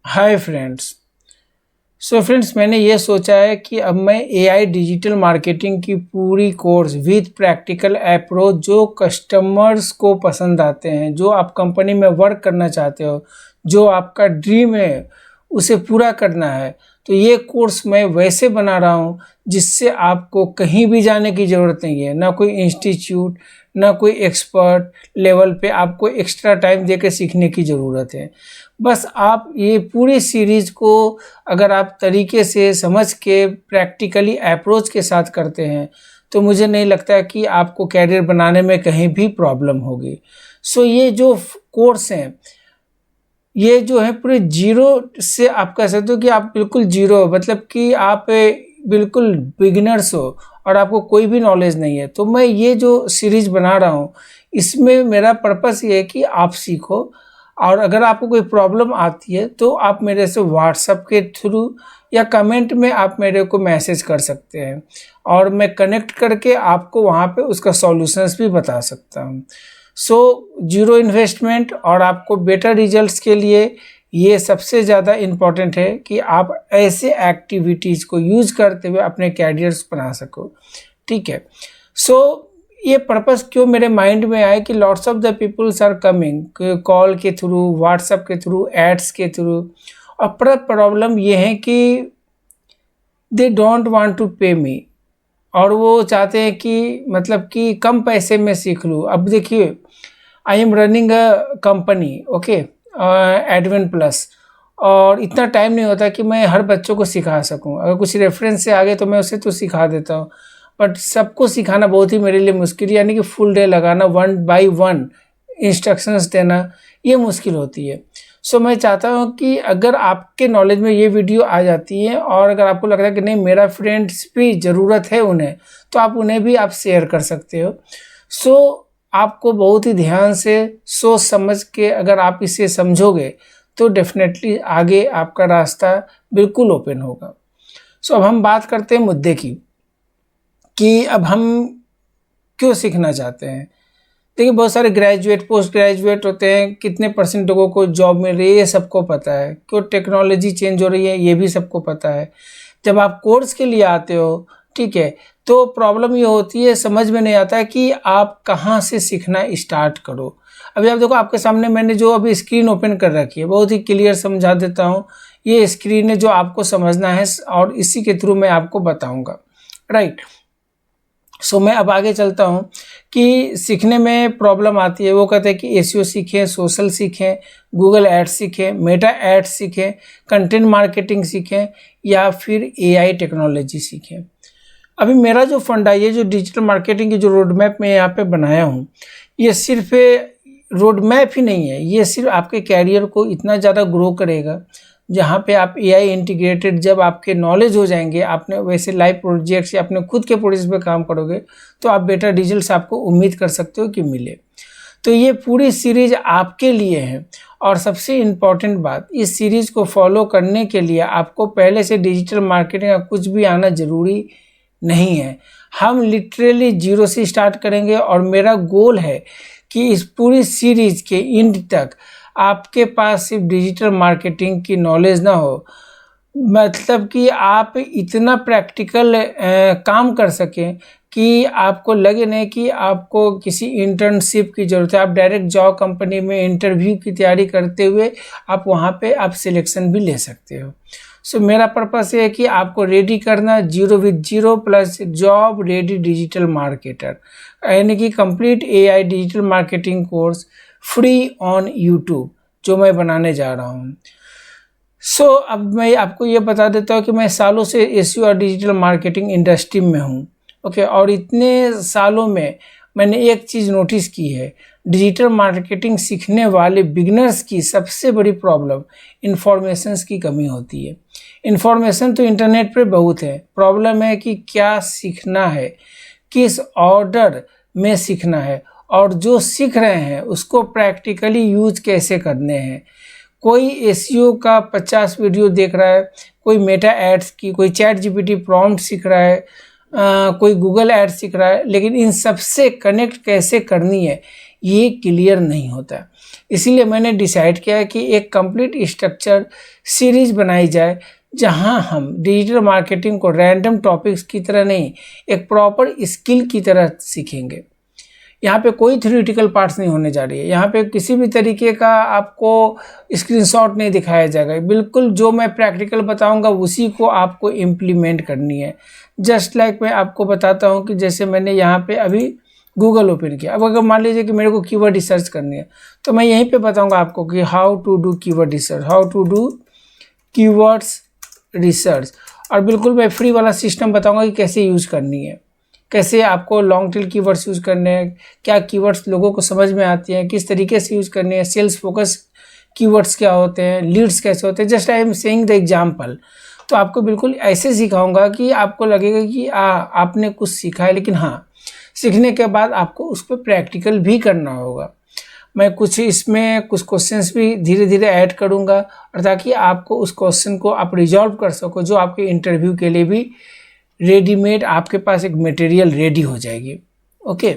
Hi friends. Friends, मैंने ये सोचा है कि अब मैं एआई डिजिटल मार्केटिंग की पूरी कोर्स विद प्रैक्टिकल अप्रोच जो कस्टमर्स को पसंद आते हैं, जो आप कंपनी में वर्क करना चाहते हो, जो आपका ड्रीम है उसे पूरा करना है, तो ये कोर्स मैं वैसे बना रहा हूँ जिससे आपको कहीं भी जाने की ज़रूरत नहीं है, ना कोई इंस्टीट्यूट, ना कोई एक्सपर्ट लेवल पे आपको एक्स्ट्रा टाइम देकर सीखने की ज़रूरत है। बस आप ये पूरी सीरीज़ को अगर आप तरीके से समझ के प्रैक्टिकली अप्रोच के साथ करते हैं तो मुझे नहीं लगता कि आपको कैरियर बनाने में कहीं भी प्रॉब्लम होगी। ये जो कोर्स हैं, ये जो है पूरे जीरो से आप कह सकते हो कि आप बिल्कुल जीरो, मतलब कि आप बिल्कुल बिगिनर्स हो और आपको कोई भी नॉलेज नहीं है। तो मैं ये जो सीरीज़ बना रहा हूँ इसमें मेरा पर्पस ये है कि आप सीखो, और अगर आपको कोई प्रॉब्लम आती है तो आप मेरे से व्हाट्सएप के थ्रू या कमेंट में आप मेरे को मैसेज कर सकते हैं और मैं कनेक्ट करके आपको वहाँ पे उसका सॉल्यूशंस भी बता सकता हूँ। जीरो इन्वेस्टमेंट और आपको बेटर रिजल्ट्स के लिए ये सबसे ज़्यादा इम्पॉर्टेंट है कि आप ऐसे एक्टिविटीज़ को यूज़ करते हुए अपने कैरियर्स बना सको। ठीक है। ये पर्पस क्यों मेरे माइंड में आया कि lots of the peoples are coming call के थ्रू, व्हाट्सएप के थ्रू, एड्स के थ्रू, और प्रॉब्लम ये है कि दे डोंट वांट टू पे मी, और वो चाहते हैं कि मतलब कि कम पैसे में सीख लूँ। अब देखिए, I am running a company, okay, advent plus, और इतना टाइम नहीं होता कि मैं हर बच्चों को सिखा सकूं। अगर कुछ रेफरेंस से आगे तो मैं उसे तो सिखा देता हूं, बट सबको सिखाना बहुत ही मेरे लिए मुश्किल, यानी कि फुल डे लगाना, 1 बाय 1 इंस्ट्रक्शंस देना, ये मुश्किल होती है। मैं चाहता हूँ कि अगर आपके नॉलेज में ये वीडियो आ जाती है और अगर आपको लगता है कि नहीं मेरा फ्रेंड्स भी ज़रूरत है उन्हें, तो आप उन्हें भी आप शेयर कर सकते हो। आपको बहुत ही ध्यान से सोच समझ के अगर आप इसे समझोगे तो डेफिनेटली आगे आपका रास्ता बिल्कुल ओपन होगा। अब हम बात करते हैं मुद्दे की कि अब हम क्यों सीखना चाहते हैं। देखिए, बहुत सारे ग्रेजुएट, पोस्ट ग्रेजुएट होते हैं, कितने परसेंट लोगों को जॉब मिल रही है ये सबको पता है, क्यों टेक्नोलॉजी चेंज हो रही है ये भी सबको पता है। जब आप कोर्स के लिए आते हो, ठीक है, तो प्रॉब्लम ये होती है, समझ में नहीं आता कि आप कहाँ से सीखना स्टार्ट करो। अभी आप देखो, आपके सामने मैंने जो अभी स्क्रीन ओपन कर रखी है, बहुत ही क्लियर समझा देता हूँ। ये स्क्रीन है जो आपको समझना है और इसी के थ्रू मैं आपको बताऊँगा, राइट। मैं अब आगे चलता हूँ कि सीखने में प्रॉब्लम आती है। वो कहते हैं कि एसईओ सीखें, सोशल सीखें, गूगल एड्स सीखें, मेटा एड्स सीखें, कंटेंट मार्केटिंग सीखें, या फिर एआई टेक्नोलॉजी सीखें। अभी मेरा जो फंडा, ये जो डिजिटल मार्केटिंग की जो रोड मैप मैं यहाँ पे बनाया हूँ, ये सिर्फ रोड मैप ही नहीं है, ये सिर्फ आपके कैरियर को इतना ज़्यादा ग्रो करेगा। जहाँ पे आप एआई इंटीग्रेटेड, जब आपके नॉलेज हो जाएंगे, आपने वैसे लाइव प्रोजेक्ट्स या अपने खुद के प्रोजेक्ट पे काम करोगे तो आप बेटर रिजल्ट्स आपको उम्मीद कर सकते हो कि मिले। तो ये पूरी सीरीज आपके लिए है, और सबसे इम्पॉर्टेंट बात, इस सीरीज को फॉलो करने के लिए आपको पहले से डिजिटल मार्केटिंग का कुछ भी आना ज़रूरी नहीं है। हम लिटरली जीरो से स्टार्ट करेंगे, और मेरा गोल है कि इस पूरी सीरीज के एंड तक आपके पास सिर्फ डिजिटल मार्केटिंग की नॉलेज ना हो, मतलब कि आप इतना प्रैक्टिकल काम कर सकें कि आपको लगे नहीं कि आपको किसी इंटर्नशिप की ज़रूरत है। आप डायरेक्ट जॉब कंपनी में इंटरव्यू की तैयारी करते हुए आप वहाँ पे आप सिलेक्शन भी ले सकते हो। मेरा पर्पस ये है कि आपको रेडी करना, zero with zero plus job ready digital marketer, यानी कि complete AI digital marketing course free on YouTube जो मैं बनाने जा रहा हूँ। अब मैं आपको ये बता देता हूँ कि मैं सालों से एसईओ और डिजिटल मार्केटिंग इंडस्ट्री में हूँ, ओके, और इतने सालों में मैंने एक चीज़ नोटिस की है, डिजिटल मार्केटिंग सीखने वाले बिगिनर्स की सबसे बड़ी प्रॉब्लम इन्फॉर्मेशंस की कमी होती है। इन्फॉर्मेशन तो इंटरनेट पे बहुत है, प्रॉब्लम है कि क्या सीखना है, किस ऑर्डर में सीखना है, और जो सीख रहे हैं उसको प्रैक्टिकली यूज कैसे करने हैं। कोई एसईओ का 50 वीडियो देख रहा है, कोई मेटा एड्स की, कोई चैट जीपीटी प्रॉम्प्ट सीख रहा है, कोई गूगल एड्स सीख रहा है, लेकिन इन सब से कनेक्ट कैसे करनी है ये क्लियर नहीं होता। इसीलिए मैंने डिसाइड किया कि एक कंप्लीट स्ट्रक्चर सीरीज बनाई जाए, जहां हम डिजिटल मार्केटिंग को रैंडम टॉपिक्स की तरह नहीं, एक प्रॉपर स्किल की तरह सीखेंगे। यहाँ पे कोई थ्योरेटिकल पार्ट्स नहीं होने जा रही है, यहाँ पे किसी भी तरीके का आपको स्क्रीनशॉट नहीं दिखाया जाएगा। बिल्कुल जो मैं प्रैक्टिकल बताऊंगा उसी को आपको इम्प्लीमेंट करनी है। जस्ट लाइक मैं आपको बताता हूँ कि जैसे मैंने यहाँ पे अभी गूगल ओपन किया। अब अगर मान लीजिए कि मेरे को कीवर्ड रिसर्च करनी है, तो मैं यहीं पे बताऊंगा आपको कि how to do keyword research, how to do keywords research. और बिल्कुल मैं फ्री वाला सिस्टम बताऊंगा कि कैसे यूज़ करनी है, कैसे आपको लॉन्ग टेल कीवर्ड्स यूज़ करने हैं, क्या कीवर्ड्स लोगों को समझ में आती हैं, किस तरीके से यूज़ करने हैं, सेल्स फोकस कीवर्ड्स क्या होते हैं, लीड्स कैसे होते हैं। Just I am saying the example. तो आपको बिल्कुल ऐसे सिखाऊंगा कि आपको लगेगा कि आपने कुछ सीखा है, लेकिन हाँ, सीखने के बाद आपको उस पर प्रैक्टिकल भी करना होगा। मैं कुछ इसमें कुछ क्वेश्चंस भी धीरे धीरे ऐड करूंगा, और ताकि आपको उस क्वेश्चन को आप रिजॉल्व कर सको, जो आपके इंटरव्यू के लिए भी रेडीमेड आपके पास एक मटेरियल रेडी हो जाएगी। ओके,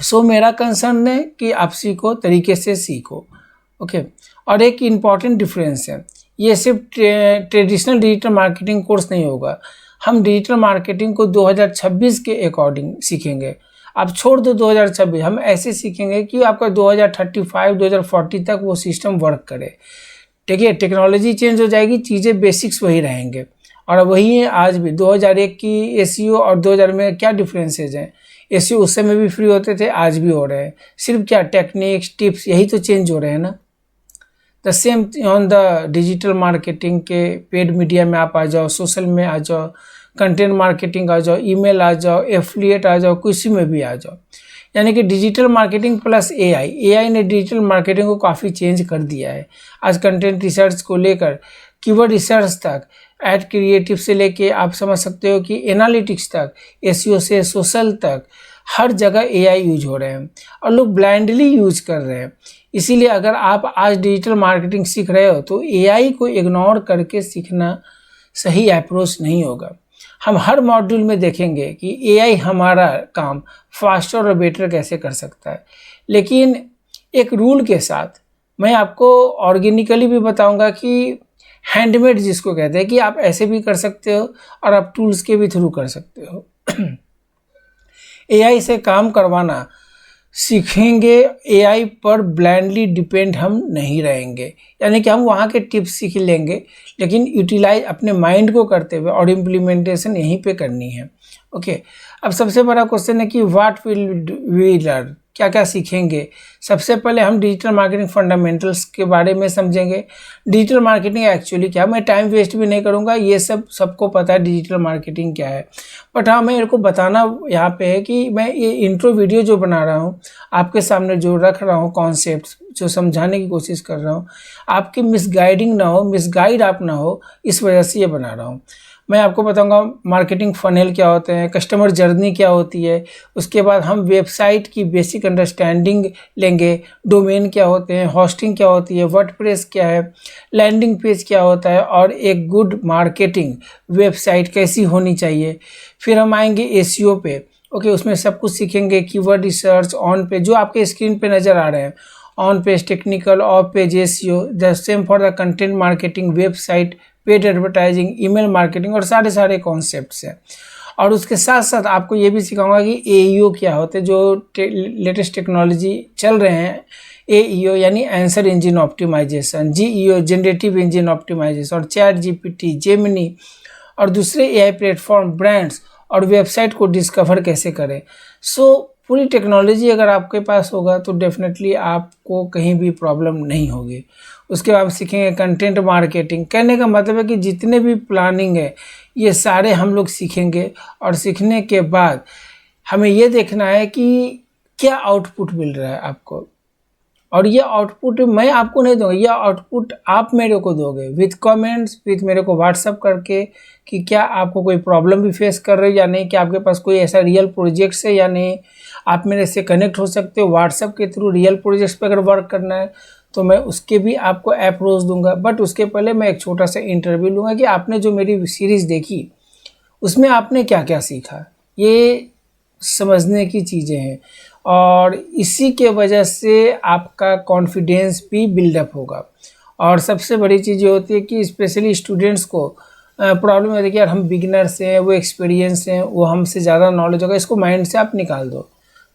सो मेरा कंसर्न है कि आप सीखो, तरीके से सीखो। ओके, और एक इम्पॉर्टेंट डिफरेंस है, ये सिर्फ ट्रेडिशनल डिजिटल मार्केटिंग कोर्स नहीं होगा। हम डिजिटल मार्केटिंग को 2026 के अकॉर्डिंग सीखेंगे। आप छोड़ दो 2026, हम ऐसे सीखेंगे कि आपका 2035 2040 तक वो सिस्टम वर्क करे। ठीक है, टेक्नोलॉजी चेंज हो जाएगी, चीज़ें बेसिक्स वही रहेंगे, और वही है आज भी। 2001 की एसईओ और 2000 में क्या डिफरेंसेज हैं। एसईओ उस समय भी फ्री होते थे, आज भी हो रहे हैं, सिर्फ क्या टेक्निक्स टिप्स यही तो चेंज हो रहे हैं ना। The same on the digital marketing के पेड मीडिया में आप आ जाओ, सोशल में आ जाओ, कंटेंट मार्केटिंग आ जाओ, ईमेल आ जाओ, एफिलिएट आ जाओ, किसी में भी आ जाओ। यानी कि डिजिटल मार्केटिंग प्लस एआई ने डिजिटल मार्केटिंग को काफ़ी चेंज कर दिया है। आज कंटेंट रिसर्च को लेकर कीवर्ड रिसर्च तक, एड क्रिएटिव से लेके आप समझ सकते हो कि एनालिटिक्स तक, एसईओ से सोशल तक, हर जगह एआई यूज हो रहे हैं और लोग ब्लाइंडली यूज कर रहे हैं। इसीलिए अगर आप आज डिजिटल मार्केटिंग सीख रहे हो तो एआई को इग्नोर करके सीखना सही अप्रोच नहीं होगा। हम हर मॉड्यूल में देखेंगे कि एआई हमारा काम फास्टर और बेटर कैसे कर सकता है, लेकिन एक रूल के साथ। मैं आपको ऑर्गेनिकली भी बताऊंगा कि हैंडमेड जिसको कहते हैं, कि आप ऐसे भी कर सकते हो और आप टूल्स के भी थ्रू कर सकते हो। एआई से काम करवाना सीखेंगे, एआई पर ब्लाइंडली डिपेंड हम नहीं रहेंगे। यानी कि हम वहाँ के टिप्स सीख लेंगे, लेकिन यूटिलाइज अपने माइंड को करते हुए, और इम्प्लीमेंटेशन यहीं पे करनी है। ओके, अब सबसे बड़ा क्वेश्चन है कि व्हाट विल वी लर्न, क्या क्या सीखेंगे। सबसे पहले हम डिजिटल मार्केटिंग फंडामेंटल्स के बारे में समझेंगे। डिजिटल मार्केटिंग एक्चुअली क्या, मैं टाइम वेस्ट भी नहीं करूंगा, ये सब सबको पता है डिजिटल मार्केटिंग क्या है। बट हाँ, मैं इनको बताना यहाँ पे है कि मैं ये इंट्रो वीडियो जो बना रहा हूँ, आपके सामने जो रख रहा हूँ, कॉन्सेप्ट जो समझाने की कोशिश कर रहा हूँ, आपकी मिसगाइडिंग ना हो, मिसगाइड आप ना हो, इस वजह से ये बना रहा हूँ। मैं आपको बताऊंगा मार्केटिंग फनेल क्या होते हैं, कस्टमर जर्नी क्या होती है, उसके बाद हम वेबसाइट की बेसिक अंडरस्टैंडिंग लेंगे, डोमेन क्या होते हैं, होस्टिंग क्या होती है, वर्डप्रेस क्या है, लैंडिंग पेज क्या होता है, और एक गुड मार्केटिंग वेबसाइट कैसी होनी चाहिए। फिर हम आएंगे एसईओ पे। ओके, उसमें सब कुछ सीखेंगे, कीवर्ड रिसर्च, ऑन पेज जो आपके स्क्रीन पे नज़र आ रहे हैं, on page technical, of page SEO, the same for the content marketing, website, paid advertising, email marketing, और सारे कॉन्सेप्ट्स हैं। और उसके साथ साथ आपको ये भी सिखाऊंगा कि एईओ क्या होते हैं, जो लेटेस्ट टेक्नोलॉजी चल रहे हैं। एईओ यानी answer engine optimisation, GEO generative engine optimisation, और चैट जीपीटी, जेमिनी और दूसरे एआई प्लेटफॉर्म, ब्रांड्स और वेबसाइट को डिस्कवर कैसे करें। सो पूरी टेक्नोलॉजी अगर आपके पास होगा तो डेफिनेटली आपको कहीं भी प्रॉब्लम नहीं होगी। उसके बाद सीखेंगे कंटेंट मार्केटिंग। कहने का मतलब है कि जितने भी प्लानिंग है ये सारे हम लोग सीखेंगे, और सीखने के बाद हमें ये देखना है कि क्या आउटपुट मिल रहा है आपको, और ये आउटपुट मैं आपको नहीं दूंगा, ये आउटपुट आप मेरे को दोगे विथ कमेंट्स, विथ मेरे को व्हाट्सअप करके कि क्या आपको कोई प्रॉब्लम भी फेस कर रहे हो या नहीं, कि आपके पास कोई ऐसा रियल प्रोजेक्ट्स है या नहीं। आप मेरे से कनेक्ट हो सकते हो व्हाट्सअप के थ्रू। रियल प्रोजेक्ट्स पर अगर वर्क करना है तो मैं उसके भी आपको अप्रोच दूंगा, बट उसके पहले मैं एक छोटा सा इंटरव्यू लूँगा कि आपने जो मेरी सीरीज़ देखी उसमें आपने क्या क्या सीखा, ये समझने की चीज़ें हैं। और इसी के वजह से आपका कॉन्फिडेंस भी बिल्डअप होगा। और सबसे बड़ी चीज़ ये होती है कि स्पेशली स्टूडेंट्स को प्रॉब्लम होती है कि यार हम बिगिनर्स हैं, वो एक्सपीरियंस हैं, वो हमसे ज़्यादा नॉलेज होगा, इसको माइंड से आप निकाल दो।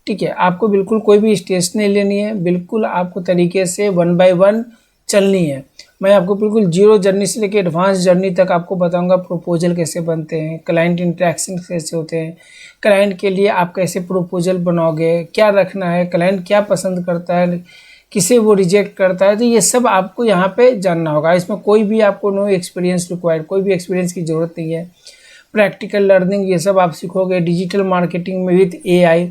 ठीक है, आपको बिल्कुल कोई भी स्टेज नहीं लेनी है, बिल्कुल आपको तरीके से 1 बाय 1 चलनी है। मैं आपको बिल्कुल जीरो जर्नी से लेकर एडवांस जर्नी तक आपको बताऊंगा प्रपोजल कैसे बनते हैं, क्लाइंट इंटरेक्शन कैसे होते हैं, क्लाइंट के लिए आप कैसे प्रपोजल बनाओगे, क्या रखना है, क्लाइंट क्या पसंद करता है, किसे वो रिजेक्ट करता है, तो ये सब आपको यहाँ पे जानना होगा। इसमें कोई भी आपको नो एक्सपीरियंस रिक्वायर्ड, कोई भी एक्सपीरियंस की ज़रूरत नहीं है। प्रैक्टिकल लर्निंग ये सब आप सीखोगे डिजिटल मार्केटिंग में विथ AI।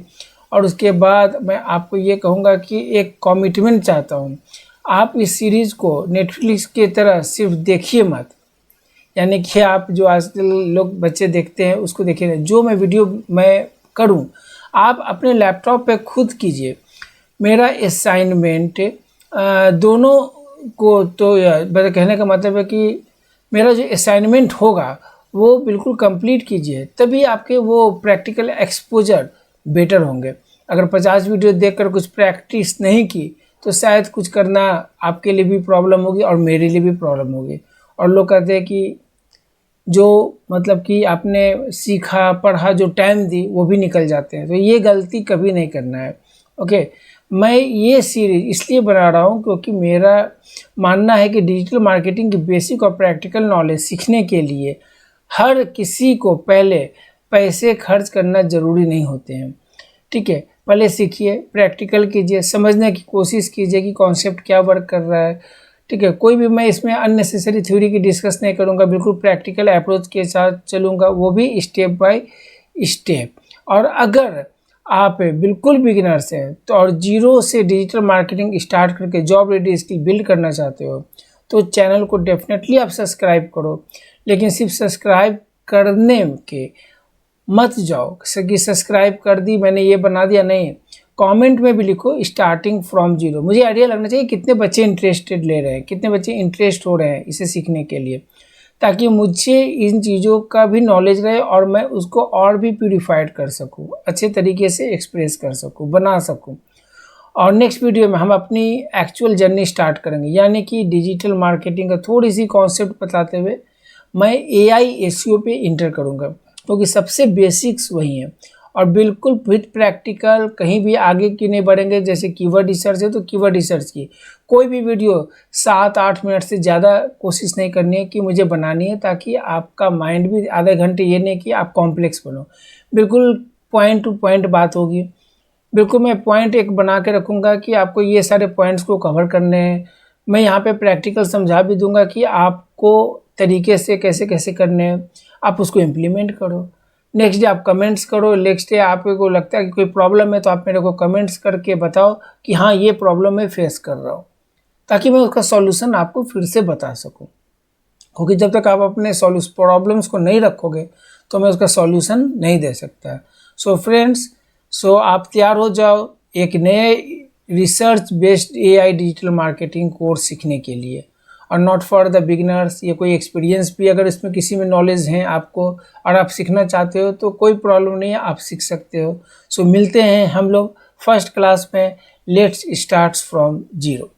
और उसके बाद मैं आपको ये कहूँगा कि एक कमिटमेंट चाहता हूँ, आप इस सीरीज़ को नेटफ्लिक्स की तरह सिर्फ देखिए मत, यानी कि आप जो आजकल लोग बच्चे देखते हैं उसको देखिए। जो मैं वीडियो मैं करूं आप अपने लैपटॉप पे खुद कीजिए। मेरा असाइनमेंट दोनों को तो मेरा कहने का मतलब है कि मेरा जो असाइनमेंट होगा वो बिल्कुल कंप्लीट कीजिए, तभी आपके वो प्रैक्टिकल एक्सपोजर बेटर होंगे। अगर 50 वीडियो देखकर कुछ प्रैक्टिस नहीं की तो शायद कुछ करना आपके लिए भी प्रॉब्लम होगी और मेरे लिए भी प्रॉब्लम होगी। और लोग कहते हैं कि जो मतलब कि आपने सीखा पढ़ा जो टाइम दी वो भी निकल जाते हैं, तो ये गलती कभी नहीं करना है। ओके, मैं ये सीरीज इसलिए बना रहा हूँ क्योंकि मेरा मानना है कि डिजिटल मार्केटिंग की बेसिक और प्रैक्टिकल नॉलेज सीखने के लिए हर किसी को पहले पैसे खर्च करना ज़रूरी नहीं होते हैं। ठीक है, पहले सीखिए, प्रैक्टिकल कीजिए, समझने की कोशिश कीजिए कि कॉन्सेप्ट क्या वर्क कर रहा है। ठीक है, कोई भी मैं इसमें अननेसेसरी थ्योरी की डिस्कस नहीं करूँगा, बिल्कुल प्रैक्टिकल अप्रोच के साथ चलूँगा, वो भी स्टेप बाय स्टेप। और अगर आप बिल्कुल बिगिनर्स हैं तो और जीरो से डिजिटल मार्केटिंग स्टार्ट करके जॉब रेडी स्किल बिल्ड करना चाहते हो तो चैनल को डेफिनेटली आप सब्सक्राइब करो। लेकिन सिर्फ सब्सक्राइब करने के मत जाओ कि सब्सक्राइब कर दी मैंने ये बना दिया, नहीं। कमेंट में भी लिखो स्टार्टिंग फ्रॉम जीरो। मुझे आइडिया लगना चाहिए कितने बच्चे इंटरेस्टेड ले रहे हैं, कितने बच्चे इंटरेस्ट हो रहे हैं इसे सीखने के लिए, ताकि मुझे इन चीज़ों का भी नॉलेज रहे और मैं उसको और भी प्यूरिफाइड कर सकूं, अच्छे तरीके से एक्सप्रेस कर सकूं, बना सकूं। और नेक्स्ट वीडियो में हम अपनी एक्चुअल जर्नी स्टार्ट करेंगे, यानी कि डिजिटल मार्केटिंग का थोड़ी सी कॉन्सेप्ट बताते हुए मैं AI SEO पे इंटर करूँगा, क्योंकि सबसे बेसिक्स वही हैं। और बिल्कुल विथ प्रैक्टिकल, कहीं भी आगे की नहीं बढ़ेंगे। जैसे कीवर्ड रिसर्च है तो कीवर्ड रिसर्च की कोई भी वीडियो 7-8 मिनट से ज़्यादा कोशिश नहीं करनी है कि मुझे बनानी है, ताकि आपका माइंड भी आधे घंटे ये नहीं कि आप कॉम्प्लेक्स बनो। बिल्कुल पॉइंट टू पॉइंट बात होगी। बिल्कुल मैं पॉइंट एक बना के रखूँगा कि आपको ये सारे पॉइंट्स को कवर करने हैं। मैं यहाँ पे प्रैक्टिकल समझा भी दूंगा कि आपको तरीके से कैसे कैसे करने हैं, आप उसको इम्प्लीमेंट करो। नेक्स्ट डे आप कमेंट्स करो, नेक्स्ट डे आपको लगता है कि कोई प्रॉब्लम है तो आप मेरे को कमेंट्स करके बताओ कि हाँ ये प्रॉब्लम मैं फेस कर रहा हूँ, ताकि मैं उसका सॉल्यूशन आपको फिर से बता सकूँ। क्योंकि जब तक आप अपने प्रॉब्लम्स को नहीं रखोगे तो मैं उसका सॉल्यूशन नहीं दे सकता। सो फ्रेंड्स, आप तैयार हो जाओ एक नए research based AI digital marketing course सीखने के लिए। और नॉट फॉर द बिगिनर्स, ये कोई एक्सपीरियंस भी अगर इसमें किसी में नॉलेज है आपको और आप सीखना चाहते हो तो कोई प्रॉब्लम नहीं है, आप सीख सकते हो। मिलते हैं हम लोग फर्स्ट क्लास में। Let's start from zero.